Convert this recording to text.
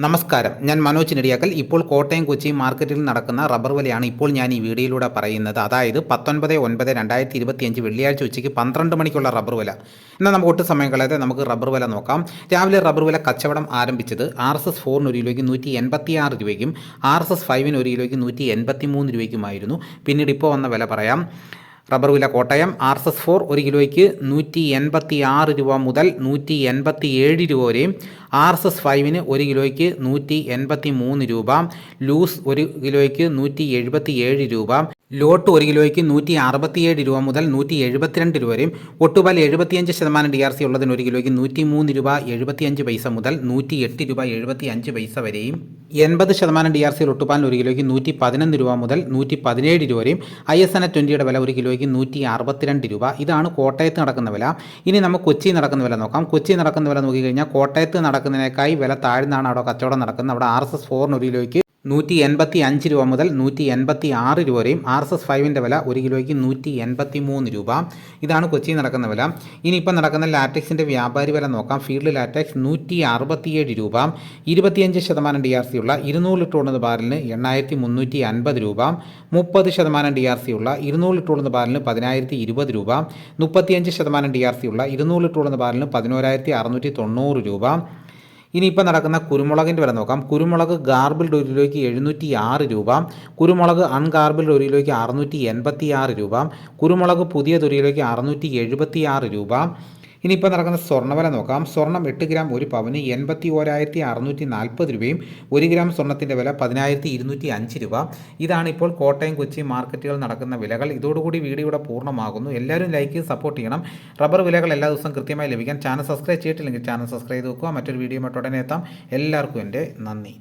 നമസ്കാരം, ഞാൻ മനോജ് നെടിയാക്കൽ. ഇപ്പോൾ കോട്ടയം കൊച്ചി മാർക്കറ്റിൽ നടക്കുന്ന റബ്ബർ വിലയാണ് ഇപ്പോൾ ഞാൻ ഈ വീഡിയോയിലൂടെ പറയുന്നത്. അതായത് 19/9/2025 വെള്ളിയാഴ്ച ഉച്ചയ്ക്ക് 12 മണിക്കുള്ള റബ്ബർ വില. എന്നാൽ നമുക്ക് ഒട്ടും സമയം കളയാതെ നമുക്ക് റബ്ബർ വില നോക്കാം. രാവിലെ റബ്ബർ വില കച്ചവടം ആരംഭിച്ചത് RSS 4 ഒരു കിലോയ്ക്ക് 186 രൂപയ്ക്കും RSS 5 ഒരു കിലോയ്ക്ക് 183 രൂപയ്ക്കുമായിരുന്നു. പിന്നീട് ഇപ്പോൾ വന്ന വില പറയാം. റബ്ബർ വില കോട്ടയം RSS 4 ഒരു കിലോയ്ക്ക് 186 രൂപ മുതൽ 187 രൂപ വരെയും, RSS 5 ഒരു കിലോയ്ക്ക് 183 രൂപ, ലൂസ് ഒരു കിലോയ്ക്ക് 177 രൂപ, ലോട്ട് ഒരു കിലോയ്ക്ക് 167 രൂപ മുതൽ 172 രൂപ വരെയും, ഒട്ടുപാൽ 75% DRC ഉള്ളതിന് ഒരു കിലോയ്ക്ക് 103 രൂപ 75 പൈസ മുതൽ 108 രൂപ 75 പൈസ വരെയും, 80% DRC ഒട്ടുപാലിന് ഒരു കിലോയ്ക്ക് 111 രൂപ മുതൽ 117 രൂപ വരെയും, ISN 20യുടെ വില ഒരു കിലോയ്ക്ക് 162 രൂപ. ഇതാണ് കോട്ടയത്ത് നടക്കുന്ന വില. ഇനി നമുക്ക് കൊച്ചി നടക്കുന്ന വില നോക്കാം. കൊച്ചി നടക്കുന്ന വില നോക്കിക്കഴിഞ്ഞാൽ കോട്ടയത്ത് നടക്കുന്നതിനേക്കായി വില താഴ്ന്നാണ് അവിടെ കച്ചവടം നടക്കുന്നത്. അവിടെ RSS 4 ഒരു കിലോയ്ക്ക് 185 രൂപ മുതൽ 186 രൂപ വരെയും, RSS 5 വില ഒരു കിലോയ്ക്ക് 183 രൂപ. ഇതാണ് കൊച്ചി നടക്കുന്ന വില. ഇനിയിപ്പോൾ നടക്കുന്ന ലാറ്റക്സിൻ്റെ വ്യാപാരി വില നോക്കാം. ഫീൽഡ് ലാറ്റക്സ് 167 രൂപ, 25% DRC ഉള്ള 200 ലിറ്റർ ഉള്ള ബാരലിന് 8350 രൂപ, 30% DRC ഉള്ള 200 ലിറ്റർ ഉള്ള ബാരലിന് 10020 രൂപ, 35% DRC ഉള്ള 200 ലിറ്റർ ഉള്ള ബാരലിന് 11690 രൂപ. ഇനിയിപ്പോൾ നടക്കുന്ന കുരുമുളകിൻ്റെ വില നോക്കാം. കുരുമുളക് ഗാർബിൾഡ് ഒരു കിലോയ്ക്ക് 706 രൂപ, കുരുമുളക് അൺഗാർബിൾഡ് ഒരു കിലോയ്ക്ക് 686 രൂപ, കുരുമുളക് പുതിയത് ഒരു കിലോയ്ക്ക് 676 രൂപ. ഇനിയിപ്പോൾ നടക്കുന്ന സ്വർണ്ണവില നോക്കാം. സ്വർണ്ണം 8 ഗ്രാം ഒരു പവന് 81,640 രൂപയും, 1 ഗ്രാം സ്വർണ്ണത്തിൻ്റെ വില 10,205 രൂപ. ഇതാണ് ഇപ്പോൾ കോട്ടയം കൊച്ചി മാർക്കറ്റുകൾ നടക്കുന്ന വിലകൾ. ഇതോടുകൂടി വീഡിയോയുടെ പൂർണ്ണമാകുന്നു. എല്ലാവരും ലൈക്ക് സപ്പോർട്ട് ചെയ്യണം. റബ്ബർ വിലകൾ എല്ലാ ദിവസവും കൃത്യമായി ലഭിക്കാൻ ചാനൽ സബ്സ്ക്രൈബ് ചെയ്തിട്ടില്ലെങ്കിൽ ചാനൽ സബ്സ്ക്രൈബ് ചെയ്ത് വെക്കുക. മറ്റൊരു വീഡിയോ ഉടനെ എത്താം. എല്ലാവർക്കും എൻ്റെ നന്ദി.